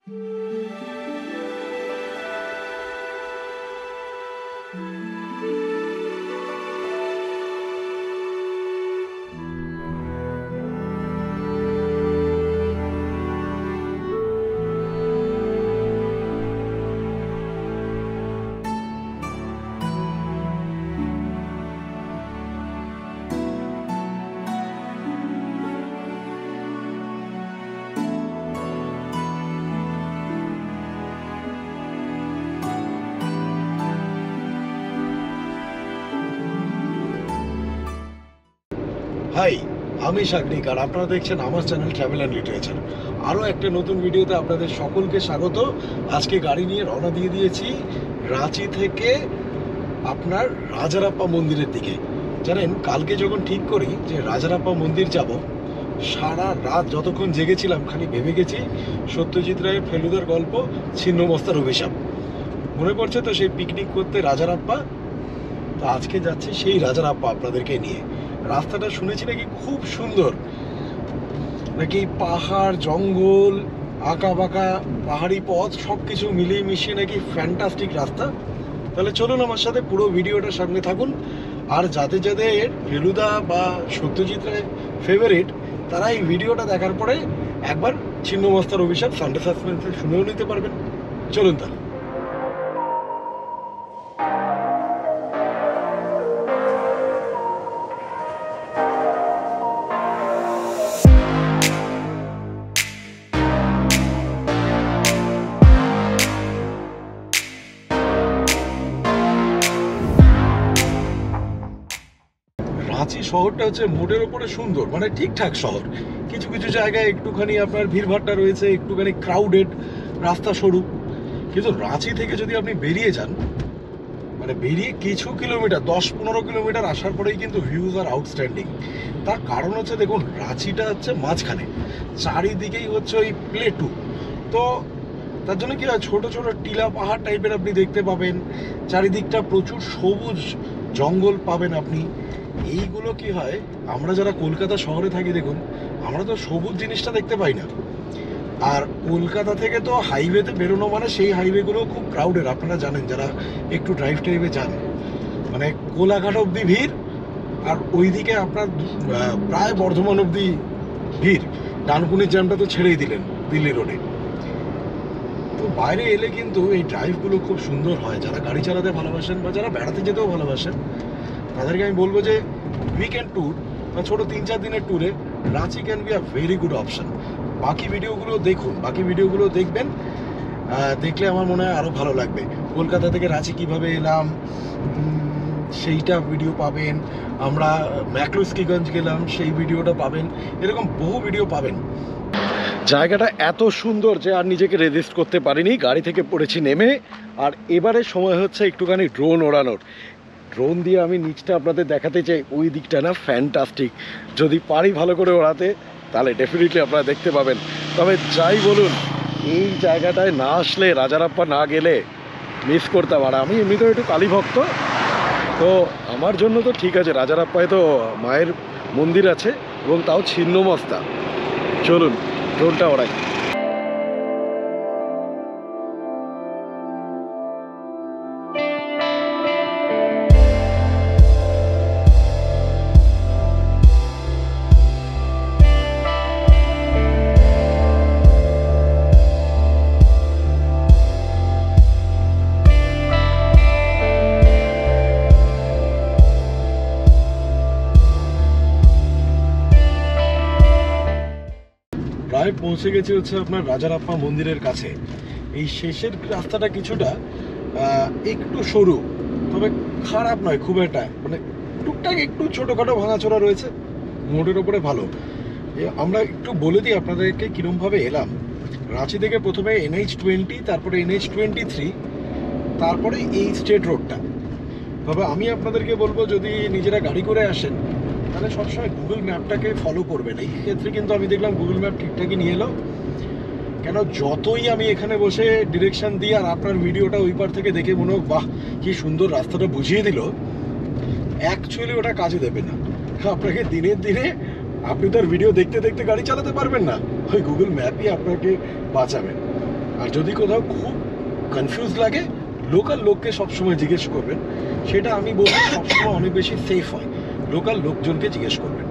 High, আমি সাগরিক আর আপনারা দেখছেন আমার চ্যানেল ট্রাভেল অ্যান্ড লিটারেচার। আরও একটা নতুন ভিডিওতে আপনাদের সকলকে স্বাগত। আজকে গাড়ি নিয়ে রওনা দিয়ে দিয়েছি রাঁচি থেকে আপনার রাজারাপ্পা মন্দিরের দিকে। জানেন, কালকে যখন ঠিক করি যে রাজারাপ্পা মন্দির যাব, সারা রাত যতক্ষণ জেগেছিলাম খালি ভেবে গেছি সত্যজিৎ রায়ের ফেলুদার গল্প ছিন্নমস্তার অভিশাপ। মনে পড়ছে তো সেই পিকনিক করতে রাজারাপ্পা। তো আজকে যাচ্ছি সেই রাজারাপ্পা আপনাদেরকে নিয়ে। রাস্তাটা শুনেছি নাকি খুব সুন্দর, নাকি পাহাড় জঙ্গল আঁকা বাঁকা পাহাড়ি পথ সব কিছু মিলিয়ে মিশিয়ে নাকি ফ্যান্টাস্টিক রাস্তা। তাহলে চলুন আমার সাথে পুরো ভিডিওটার সঙ্গে থাকুন। আর যাদের যাদের ফেলুদা বা সত্যজিৎ রায় ফেভারিট, তারা এই ভিডিওটা দেখার পরে একবার ছিন্নমস্তার অভিশাপ সানডে সাসপেন্সে শুনেও নিতে পারবেন। চলুন তাহলে। রাঁচি শহরটা হচ্ছে মোটের ওপরে সুন্দর, মানে ঠিকঠাক শহর। কিছু কিছু জায়গায় একটুখানি আপনার ভিড়ভাট্টা রয়েছে, একটুখানি ক্রাউডেড, রাস্তা সরু। কিন্তু রাঁচি থেকে যদি আপনি বেরিয়ে যান, মানে বেরিয়ে কিছু কিলোমিটার 10-15 কিলোমিটার আসার পরেই কিন্তু ভিউজ আর আউটস্ট্যান্ডিং। তার কারণ হচ্ছে দেখুন, রাঁচিটা হচ্ছে মাঝখানে, চারিদিকেই হচ্ছে ওই প্লেটু। তো তার জন্য কি হয়, ছোট ছোট টিলা পাহাড় টাইপের আপনি দেখতে পাবেন, চারিদিকটা প্রচুর সবুজ জঙ্গল পাবেন আপনি। এইগুলো কি হয়, আমরা যারা কলকাতা শহরে থাকি, দেখুন আমরা তো সবুজ জিনিসটা দেখতে পাই না। আর কলকাতা থেকে তো হাইওয়েতে বেরোনো মানে সেই হাইওয়েগুলো খুব ক্রাউডেড, আপনারা জানেন যারা একটু ড্রাইভ টাইভে যান। মানে কোলাঘাট অবধি ভিড়, আর ওইদিকে আপনার প্রায় বর্ধমান অবধি ভিড়। ডানকুনির জ্যামটা তো ছেড়েই দিলেন দিল্লি রোডে। তো বাইরে এলে কিন্তু এই ড্রাইভগুলো খুব সুন্দর হয়। যারা গাড়ি চালাতে ভালোবাসেন বা যারা বেড়াতে যেতেও ভালোবাসেন, তাদেরকে আমি বলবো যে উইকেন্ড ট্যুর বা ছোটো 3-4 দিনের ট্যুরে Ranchi can be a very good option. বাকি ভিডিওগুলো দেখুন, বাকি ভিডিওগুলো দেখবেন, দেখলে আমার মনে হয় আরও ভালো লাগবে। কলকাতা থেকে রাঁচি কীভাবে এলাম সেইটা ভিডিও পাবেন, আমরা ম্যাকলুস্কিগঞ্জ গেলাম সেই ভিডিওটা পাবেন, এরকম বহু ভিডিও পাবেন। জায়গাটা এত সুন্দর যে আর নিজেকে রেজিস্ট করতে পারিনি, গাড়ি থেকে পড়েছি নেমে। আর এবারে সময় হচ্ছে একটুখানি ড্রোন ওড়ানোর। ড্রোন দিয়ে আমি নিচটা আপনাদের দেখাতে চাই, ওই দিকটা না ফ্যান্টাস্টিক। যদি পারি ভালো করে ওড়াতে, তাহলে ডেফিনেটলি আপনারা দেখতে পাবেন। তবে যাই বলুন, এই জায়গাটায় না আসলে, রাজারাপ্পা না গেলে মিস করতাম। আর আমি এমনিতেও একটু কালী ভক্ত, তো আমার জন্য তো ঠিক আছে, রাজারাপ্পায় তো মায়ের মন্দির আছে এবং তাও ছিন্নমস্তা। চলুন ড্রোনটা ওড়াই। প্রায় পৌঁছে গেছি হচ্ছে আপনার রাজারাপ্পা মন্দিরের কাছে। এই শেষের রাস্তাটা কিছুটা একটু সরু, তবে খারাপ নয় খুব একটা, মানে টুকটাক একটু ছোটোখাটো ভাঙাচোরা রয়েছে, মোড়ের ওপরে ভালো। আমরা একটু বলে দিই আপনাদেরকে কীরমভাবে এলাম। রাঁচি থেকে প্রথমে NH-20, তারপরে NH-23, তারপরে এই স্টেট রোডটা। তবে আমি আপনাদেরকে বলবো, যদি নিজেরা গাড়ি করে আসেন তাহলে সবসময় গুগল ম্যাপটাকে ফলো করবেন। এই ক্ষেত্রে কিন্তু আমি দেখলাম গুগল ম্যাপ ঠিকঠাকই নিয়ে এলো। কেন, যতই আমি এখানে বসে ডিরেকশন দিই আর আপনার ভিডিওটা ওই পার থেকে দেখে মনে হোক বাহ কি সুন্দর রাস্তাটা বুঝিয়ে দিল, অ্যাকচুয়ালি ওটা কাজে দেবে না। আপনাকে দিনের দিনে আপনি তো আর ভিডিও দেখতে দেখতে গাড়ি চালাতে পারবেন না, ওই গুগল ম্যাপই আপনাকে বাঁচাবে। আর যদি কোথাও খুব কনফিউজ লাগে লোকাল লোককে সবসময় জিজ্ঞেস করবেন, সেটা আমি বলবো সবসময় অনেক বেশি সেফ হয়, লোকাল লোকজনকে জিজ্ঞেস করবেন।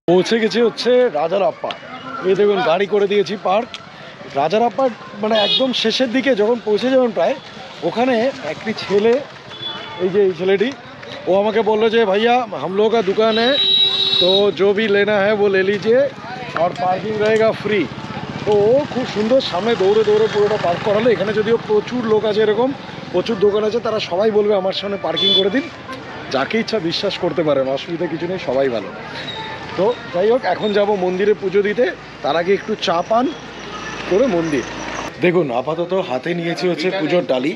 পৌঁছে গেছি হচ্ছে রাজারাপ্পা। এই দেখুন গাড়ি করে দিয়েছি পার্ক। রাজারাপ্পার মানে একদম শেষের দিকে যখন পৌঁছে যাবেন প্রায়, ওখানে একটি ছেলে, এই যে এই ছেলেটি, ও আমাকে বললো যে ভাইয়া हम लोग का दुकान है तो जो भी लेना है वो ले लीजिए और पार्किंग रहेगा फ्री। তো ও খুব সুন্দর সামনে দৌড়ে দৌড়ে পুরোটা পার্ক করালো। এখানে যদিও প্রচুর লোক আছে, এরকম প্রচুর দোকান আছে, তারা সবাই বলবে আমার সামনে পার্কিং করে দিন। যাকে ইচ্ছা বিশ্বাস করতে পারেন, অসুবিধা কিছু নেই, সবাই ভালো। তো যাই হোক, এখন যাব মন্দিরে পুজো দিতে, তার আগে একটু চা পান করে মন্দির। দেখুন আপাতত হাতে নিয়েছি হচ্ছে পুজোর ডালি।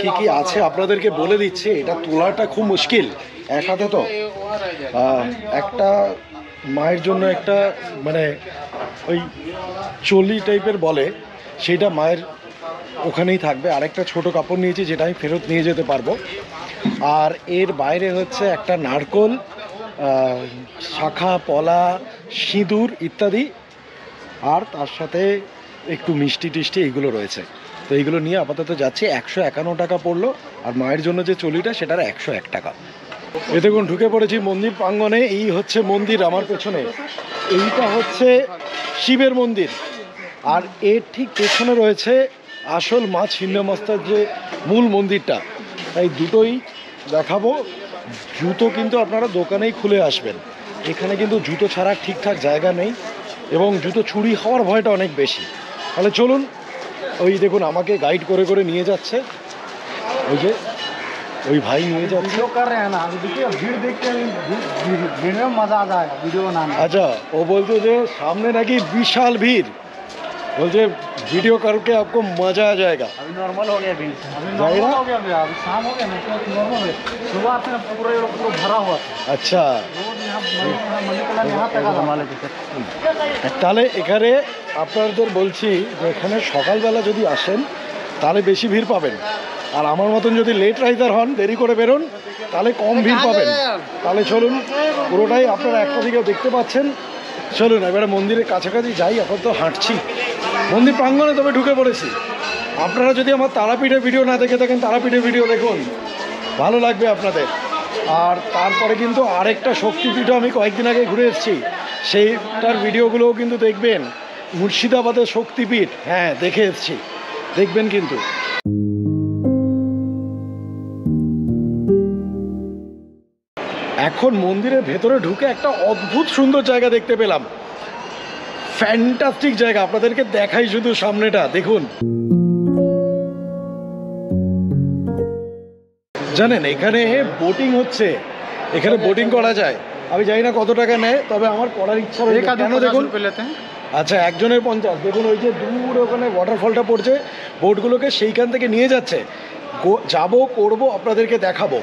কি কি আছে আপনাদেরকে বলে দিচ্ছি, এটা তোলাটা খুব মুশকিল এক হাতে। তো একটা মায়ের জন্য একটা মানে ওই চলি টাইপের বলে, সেইটা মায়ের ওখানেই থাকবে। আরেকটা ছোট কাপড় নিয়েছি যেটা আমি ফেরত নিয়ে যেতে পারবো। আর এর বাইরে হচ্ছে একটা নারকোল, শাখা, পলা, সিঁদুর ইত্যাদি, আর তার সাথে একটু মিষ্টি টিষ্টি এইগুলো রয়েছে। তো এইগুলো নিয়ে আপাতত যাচ্ছি। 151 টাকা পড়লো, আর মায়ের জন্য যে চলিটা সেটার 101 টাকা। এ দেখুন ঢুকে পড়েছি মন্দির প্রাঙ্গণে। এই হচ্ছে মন্দির আমার পেছনে, এইটা হচ্ছে শিবের মন্দির, আর এর ঠিক পেছনে রয়েছে আসল মা ছিন্নমস্তার যে মূল মন্দিরটা। তাই দুটোই দেখাবো। জুতো কিন্তু আপনারা দোকানেই খুলে আসবেন, এখানে কিন্তু জুতো ছাড়া ঠিকঠাক জায়গা নেই, এবং জুতো চুরি হওয়ার ভয়টা অনেক বেশি। তাহলে চলুন, ওই দেখুন আমাকে গাইড করে করে নিয়ে যাচ্ছে, ওই যে ওই ভাই নিয়ে যাচ্ছে। আচ্ছা, ও বলতো যে সামনে নাকি বিশাল ভিড়, बोलते वीडियो करके आपको मजा आ जाएगा। अभी नॉर्मल हो गया भीड़, अभी नॉर्मल हो गया, अभी शाम हो गया ना, तो नॉर्मल है। सुबह से पूरा भरा हुआ था। अच्छा, তাহলে এখানে আপনাদের বলছি যে এখানে সকালবেলা যদি আসেন তাহলে বেশি ভিড় পাবেন, আর আমার মতন যদি লেট রাইডার হন, দেরি করে বেরোন, তাহলে কম ভিড় পাবেন। তাহলে চলুন, পুরোটাই আপনারা একটা দিকে দেখতে পাচ্ছেন। চলুন এবারে মন্দিরের কাছাকাছি যাই। এখন তো হাঁটছি মন্দির প্রাঙ্গণে, তবে ঢুকে পড়েছি। আপনারা যদি আমার তারাপীঠের ভিডিও না দেখে থাকেন, তারাপীঠের ভিডিও দেখুন, ভালো লাগবে আপনাদের। আর তারপরে কিন্তু আরেকটা শক্তিপীঠও আমি কয়েকদিন আগে ঘুরে এসেছি, সেইটার ভিডিওগুলোও কিন্তু দেখবেন। মুর্শিদাবাদের শক্তিপীঠ, হ্যাঁ দেখে এসেছি, দেখবেন কিন্তু। এখন মন্দিরের ভেতরে ঢুকে একটা অদ্ভুত সুন্দর জায়গা দেখতে পেলাম, ফ্যান্টাস্টিক জায়গা। আপনাদেরকে দেখাই শুধু সামনেটা দেখুন। জানেন এখানে বোটিং হচ্ছে, এখানে বোটিং করা যায়। আমি জানি না কত টাকা নেয়, তবে আমার করার ইচ্ছা রয়েছে। কেন দেখুন, আচ্ছা একজনের 50। দেখুন ওই যে দূরে ওখানে ওয়াটারফলটা পড়ছে, বোটগুলোকে সেইখান থেকে নিয়ে যাচ্ছে। যাব, করব, আপনাদেরকে দেখাবো।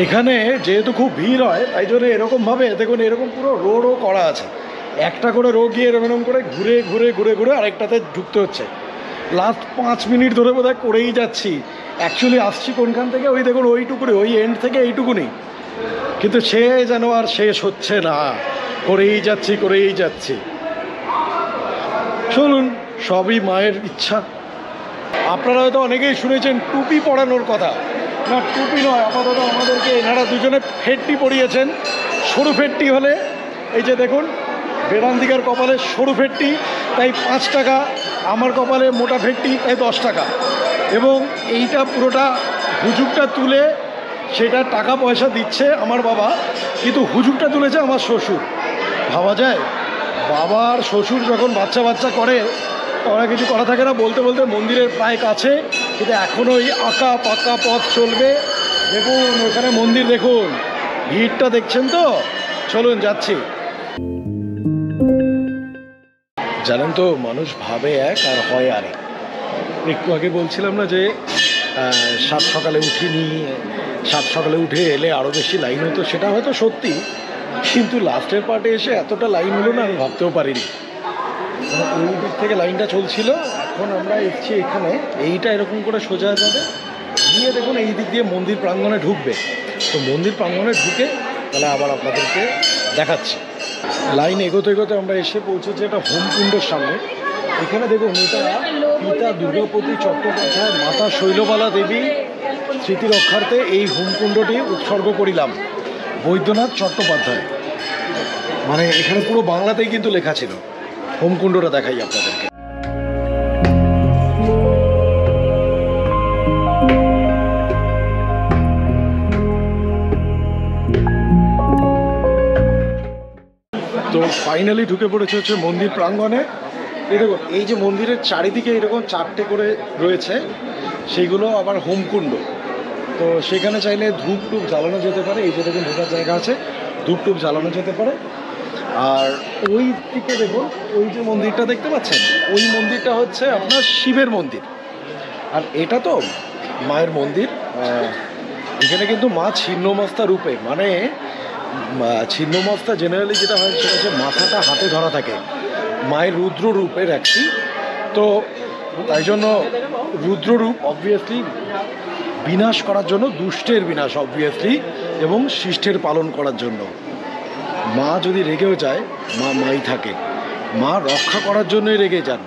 এখানে যেহেতু খুব ভিড় হয়, তাই জন্য এরকমভাবে দেখুন এরকম পুরো রোডও করা আছে। একটা করে রো গিয়ে এরকম করে ঘুরে ঘুরে ঘুরে ঘুরে আরেকটাতে ঢুকতে হচ্ছে। লাস্ট 5 মিনিট ধরে বোধহয় করেই যাচ্ছি। অ্যাকচুয়ালি আসছি কোনখান থেকে, ওই দেখুন ওইটুকুনি, ওই এন্ড থেকে এইটুকুনি, কিন্তু সে যেন আর শেষ হচ্ছে না, করেই যাচ্ছি করেই যাচ্ছি। চলুন, সবই মায়ের ইচ্ছা। আপনারা হয়তো অনেকেই শুনেছেন টুপি পরানোর কথা। না, টুপি নয়, আপাতত আমাদেরকে এনারা দুজনে ফেটটি পরিয়েছেন। সরু ফেটটি হলে এই যে দেখুন, বেদান্তিকার কপালে সরু ফেটটি তাই 5 টাকা, আমার কপালে মোটা ফেটটি তাই 10 টাকা। এবং এইটা পুরোটা হুজুগটা তুলে সেটা টাকা পয়সা দিচ্ছে আমার বাবা, কিন্তু হুজুগটা তুলেছে আমার শ্বশুর। ভাবা যায়, বাবার শ্বশুর যখন বাচ্চা বাচ্চা করে, ওরা কিছু করা থাকে না। বলতে বলতে মন্দিরের প্রায় কাছে, কিন্তু এখনও ওই আঁকা পাকা পথ চলবে। দেখুন ওখানে মন্দির, দেখুন ভিড়টা দেখছেন তো। চলুন যাচ্ছি। জানেন তো, মানুষ ভাবে এক আর হয় আরেক। একটু আগে বলছিলাম না যে 7 সকালে উঠিনি, 7 সকালে উঠে এলে আরও বেশি লাইন হতো, সেটা হয়তো সত্যি। কিন্তু লাস্টের পার্টে এসে এতটা লাইন হলো না, আমি ভাবতেও পারিনি। ওই দিক থেকে লাইনটা চলছিল, এখন আমরা এসছি এখানে। এইটা এরকম করে সোজা যাবে, গিয়ে দেখুন এই দিক দিয়ে মন্দির প্রাঙ্গণে ঢুকবে। তো মন্দির প্রাঙ্গণে ঢুকে তাহলে আবার আপনাদেরকে দেখাচ্ছি। লাইন এগোতে এগোতে আমরা এসে পৌঁছেছি একটা হোমকুণ্ডের সামনে। এখানে দেখুন, এটা পিতা দুর্গাপতি চট্টোপাধ্যায় মাতা শৈলবালা দেবী স্মৃতি রক্ষার্থে এই হোমকুণ্ডটি উৎসর্গ করিলাম, বৈদ্যনাথ চট্টোপাধ্যায়। মানে এখানে পুরো বাংলাতেই কিন্তু লেখা ছিল। হোমকুণ্ডটা দেখাই আপনাদেরকে। তো ফাইনালি ঢুকে পড়েছে হচ্ছে মন্দির প্রাঙ্গণে। এই দেখুন, এই যে মন্দিরের চারিদিকে এরকম 4টে করে রয়েছে, সেইগুলো আবার হোমকুণ্ড। তো সেখানে চাইলে ধূপ টুপ জ্বালানো যেতে পারে। এই যে দেখুন ঢোকার জায়গা আছে, ধূপ টুপ জ্বালানো যেতে পারে। আর ওই দিকে দেখুন, ওই যে মন্দিরটা দেখতে পাচ্ছেন, ওই মন্দিরটা হচ্ছে আপনার শিবের মন্দির। আর এটা তো মায়ের মন্দির। এখানে কিন্তু মা ছিন্নমস্তা রূপে, মানে ছিন্নমস্তা জেনারেলি যেটা হয় সেটা হচ্ছে মাথাটা হাতে ধরা থাকে, মায়ের রুদ্র রূপের একটি। তো তাই জন্য রুদ্ররূপ অবভিয়াসলি বিনাশ করার জন্য, দুষ্টের বিনাশ অবভিয়াসলি, এবং শিষ্টের পালন করার জন্য। মা যদি রেগেও যায়, মা মাই থাকে, মা রক্ষা করার জন্যই রেগে যান।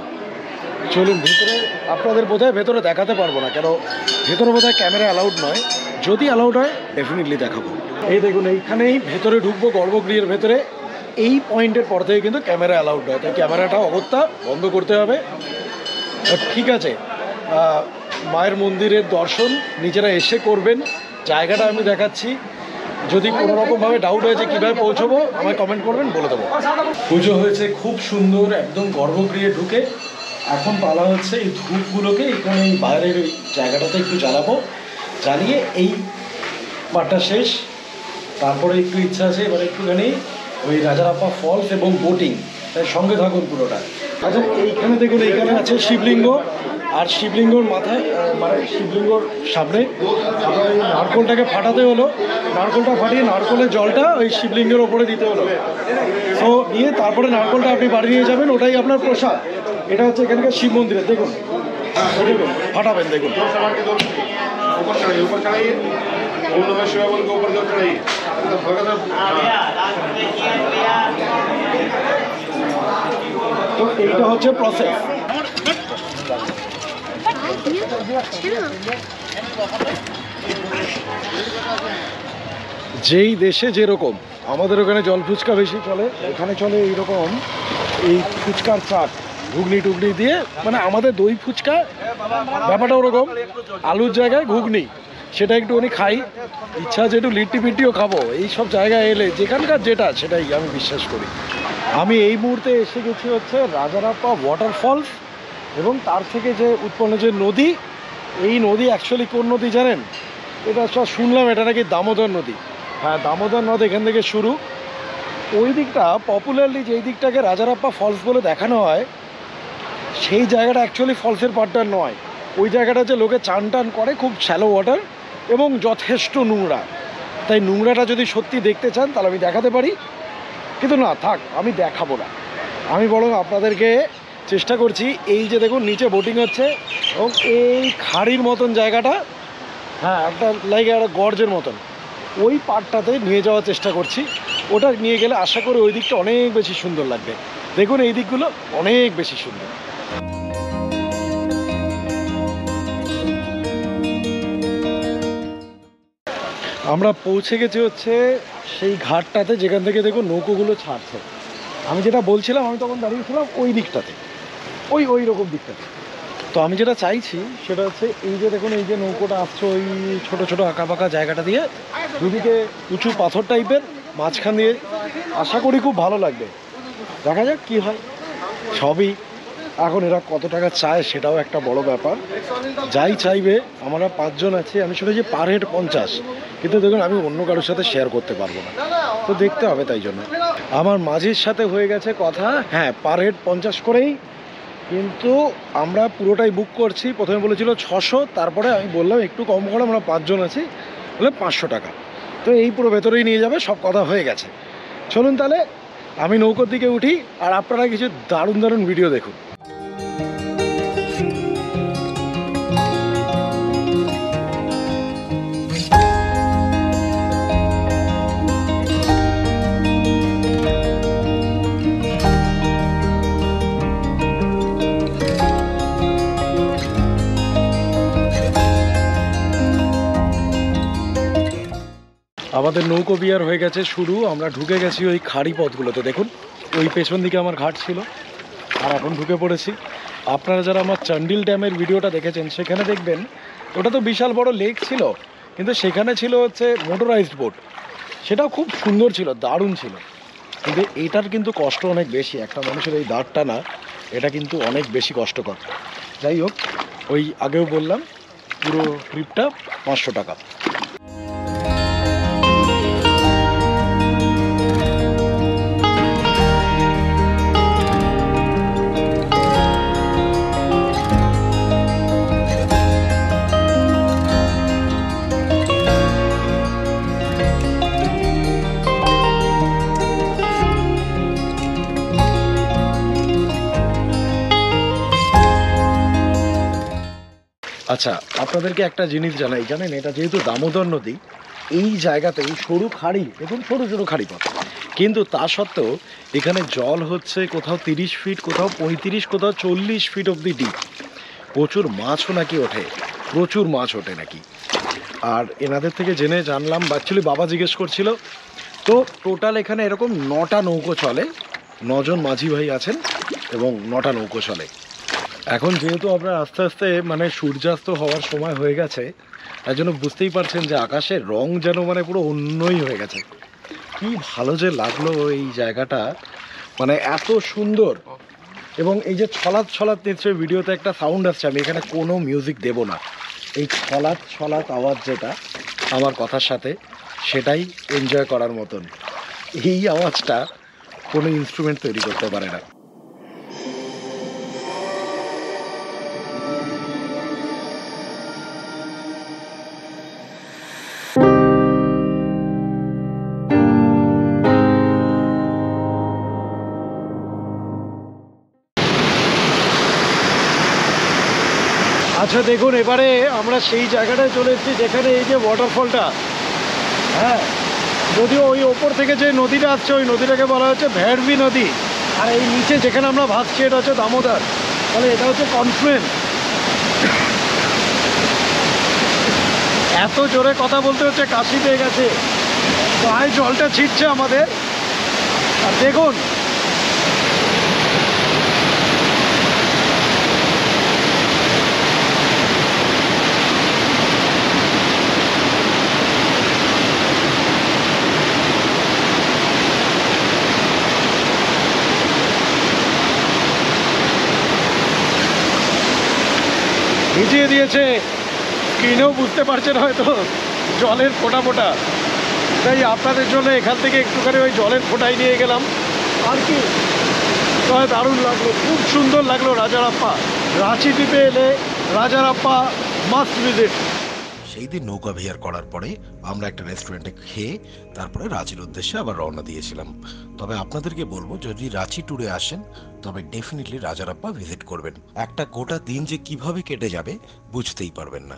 চলুন ভেতরে, আপনাদের বোধহয় ভেতরে দেখাতে পারবো না, কেন ভেতরে বোধহয় ক্যামেরা অ্যালাউড নয়। যদি অ্যালাউড হয় ডেফিনেটলি দেখাবো। এই দেখুন, এইখানেই ভেতরে ঢুকবো গর্ভগৃহের ভেতরে। এই পয়েন্টের পর থেকে কিন্তু ক্যামেরা অ্যালাউড নয়, তাই ক্যামেরাটা অগত্যা বন্ধ করতে হবে। ঠিক আছে, মায়ের মন্দিরের দর্শন নিজেরা এসে করবেন। জায়গাটা আমি দেখাচ্ছি, যদি কোনো রকমভাবে ডাউট হয়েছে কীভাবে পৌঁছবো আমায় কমেন্ট করবেন, বলে দেবো। পুজো হয়েছে খুব সুন্দর, একদম গর্ভগৃহে ঢুকে। এখন পালা হচ্ছে এই ধূপগুলোকে এখানে এই বাইরের ওই জায়গাটাতে একটু জ্বালাবো, জ্বালিয়ে এই পাটটা শেষ। তারপরে একটু ইচ্ছা আছে এবার একটুখানি ওই রাজারাপ্পা ফলস এবং বোটিং, তাই সঙ্গে থাকুন পুরোটা। আচ্ছা, এইখানে দেখুন, এইখানে আছে শিবলিঙ্গ। আর শিবলিঙ্গর মাথায়, মানে শিবলিঙ্গর সামনে আপনার এই নারকোলটাকে ফাটাতে হলো। নারকোলটা ফাটিয়ে নারকোলের জলটা ওই শিবলিঙ্গের ওপরে দিতে হলো। তো নিয়ে তারপরে নারকোলটা আপনি বাড়ি নিয়ে যাবেন, ওটাই আপনার প্রসাদ। এটা হচ্ছে এখানকার শিব মন্দিরে। দেখুন দেখুন, ফাটাবেন, দেখুন। তো এইটা হচ্ছে প্রসেস। যেই দেশে যেরকম, আমাদের ওখানে জল ফুচকা বেশি চলে, এখানে চলে এইরকম এই ফুচকার চাট, ঘুগনি টুগনি দিয়ে। মানে আমাদের দই ফুচকা ব্যাপারটা ওরকম, আলুর জায়গায় ঘুগনি, সেটা একটুখানি খাই। ইচ্ছা আছে একটু লিট্টি পিট্টিও খাবো। এই সব জায়গায় এলে যেখানকার যেটা, সেটাই আমি বিশ্বাস করি। আমি এই মুহূর্তে এসে গেছি হচ্ছে রাজারাপ্পা ওয়াটারফলস, এবং তার থেকে যে উৎপন্ন যে নদী, এই নদী অ্যাকচুয়ালি কোন নদী জানেন? এটা সব শুনলাম এটা নাকি দামোদর নদী। হ্যাঁ, দামোদর নদ এখান থেকে শুরু। ওই দিকটা পপুলারলি যেই দিকটাকে রাজারাপ্পা ফলস বলে দেখানো হয়, সেই জায়গাটা অ্যাকচুয়ালি ফলসের পাড়টা নয়। ওই জায়গাটা যে লোকে চান টান করে, খুব শ্যালো ওয়াটার এবং যথেষ্ট নোংরা। তাই নোংরাটা যদি সত্যি দেখতে চান তাহলে আমি দেখাতে পারি, কিন্তু না থাক, আমি দেখাবো না। আমি বরং আপনাদেরকে চেষ্টা করছি, এই যে দেখুন নিচে বোটিং হচ্ছে, এবং এই খাড়ির মতন জায়গাটা, হ্যাঁ একটা লাইক একটা গর্জের মতন, ওই পাড়টাতে নিয়ে যাওয়ার চেষ্টা করছি। ওটা নিয়ে গেলে আশা করি ওই দিকটা অনেক বেশি সুন্দর লাগবে। দেখুন এই দিকগুলো অনেক বেশি সুন্দর। আমরা পৌঁছে গেছি হচ্ছে সেই ঘাটটাতে, যেখান থেকে দেখুন নৌকোগুলো ছাড়ছে। আমি যেটা বলছিলাম, আমি তখন দাঁড়িয়েছিলাম ওই দিকটাতে, ওই রকম দিকটাতে। তো আমি যেটা চাইছি সেটা হচ্ছে, এই যে দেখুন এই যে নৌকোটা আসছে ওই ছোটো ছোটো আঁকা পাকা জায়গাটা দিয়ে, দুদিকে উঁচু পাথর টাইপের, মাঝখান দিয়ে, আশা করি খুব ভালো লাগবে। দেখা যাক কী হয়। সবই এখন এরা কত টাকা চায় সেটাও একটা বড় ব্যাপার। যাই চাইবে, আমরা 5 জন আছি। আমি শুনেছি পার হেড 50, কিন্তু দেখুন আমি অন্য কারোর সাথে শেয়ার করতে পারবো না, তো দেখতে হবে। তাই জন্য আমার মাঝির সাথে হয়ে গেছে কথা, হ্যাঁ পার হেড 50 করেই, কিন্তু আমরা পুরোটাই বুক করছি। প্রথমে বলেছিল 600, তারপরে আমি বললাম একটু কম করে, আমরা 5 জন আছি, বলে 500 টাকা। তো এই পুরো ভেতরেই নিয়ে যাবে, সব কথা হয়ে গেছে। চলুন তাহলে আমি নৌকোর দিকে উঠি, আর আপনারা কিছু দারুণ দারুণ ভিডিও দেখুন। আমাদের নৌকো বিহার হয়ে গেছে শুরু। আমরা ঢুকে গেছি ওই খাড়ি পথগুলোতে, দেখুন ওই পেছন দিকে আমার ঘাট ছিল, আর এখন ঢুকে পড়েছি। আপনারা যারা আমার চান্ডিল ড্যামের ভিডিওটা দেখেছেন সেখানে দেখবেন ওটা তো বিশাল বড় লেক ছিল, কিন্তু সেখানে ছিল হচ্ছে মোটরাইজড বোট, সেটাও খুব সুন্দর ছিল, দারুণ ছিল। কিন্তু এটার কিন্তু কষ্ট অনেক বেশি, একটা মানুষের এই দাঁড় টানা এটা কিন্তু অনেক বেশি কষ্টকর। যাই হোক, ওই আগেও বললাম পুরো ট্রিপটা 500 টাকা। আচ্ছা, আপনাদেরকে একটা জিনিস জানাই, জানেন এটা যেহেতু দামোদর নদী, এই জায়গাতে এই সরু খাড়ি, দেখুন সরু সরু খাড়ি পথ, কিন্তু তা সত্ত্বেও এখানে জল হচ্ছে কোথাও 30 ফিট, কোথাও 35, কোথাও 40 ফিট অব্দি ডিপ। প্রচুর মাছও নাকি ওঠে, প্রচুর মাছ ওঠে নাকি। আর এনাদের থেকে জেনে জানলাম, অ্যাকচুয়ালি বাবা জিজ্ঞেস করছিল, তো টোটাল এখানে এরকম 9টা নৌকো চলে, 9 জন মাঝি ভাই আছেন এবং 9টা নৌকো চলে। এখন যেহেতু আমরা আস্তে আস্তে মানে সূর্যাস্ত হওয়ার সময় হয়ে গেছে, তার জন্য বুঝতেই পারছেন যে আকাশের রং যেন মানে পুরো অন্যই হয়ে গেছে। কি ভালো যে লাগলো এই জায়গাটা, মানে এত সুন্দর। এবং এই যে ছলাৎ ছলাৎ নিশ্চয়ই ভিডিওতে একটা সাউন্ড আসছে, আমি এখানে কোনো মিউজিক দেব না, এই ছলাৎ ছলাৎ আওয়াজ যেটা আমার কথার সাথে, সেটাই এনজয় করার মতন। এই আওয়াজটা কোনো ইনস্ট্রুমেন্ট তৈরি করতে পারে না। আচ্ছা দেখুন, এবারে আমরা সেই জায়গাটায় চলে এসেছি যেখানে এই যে ওয়াটারফলটা, হ্যাঁ, যদিও ওই ওপর থেকে যে নদীটা আসছে ওই নদীটাকে বলা হচ্ছে ভেড়বি নদী, আর এই নিচে যেখানে আমরা ভাসছি এটা হচ্ছে দামোদর, তাহলে এটা হচ্ছে কনফ্লুয়েন্স। এত জোরে কথা বলতে হচ্ছে, কাশি পেয়ে গেছে, গায়ে জলটা ছিটছে আমাদের। আর দেখুন ভিজিয়ে দিয়েছে, স্ক্রিনেও বুঝতে পারছেন হয়তো জলের ফোঁটা ফোঁটা, তাই আপনাদের জন্য এখান থেকে একটুখানি ওই জলের ফোঁটাই নিয়ে গেলাম। আর কি দারুণ লাগলো, খুব সুন্দর লাগলো রাজারাপ্পা। রাঁচি দ্বীপে এলে রাজারাপ্পা মাস্ট ভিজিট। সেই দিন নৌকা বিহার করার পরে আমরা একটা রেস্টুরেন্টে খেয়ে তারপরে রাঁচির উদ্দেশ্যে আবার রওনা দিয়েছিলাম। তবে আপনাদেরকে বলবো, যদি রাঁচি ট্যুরে আসেন তবে ডেফিনেটলি রাজারাপ্পা ভিজিট করবেন। একটা গোটা দিন যে কিভাবে কেটে যাবে বুঝতেই পারবেন না।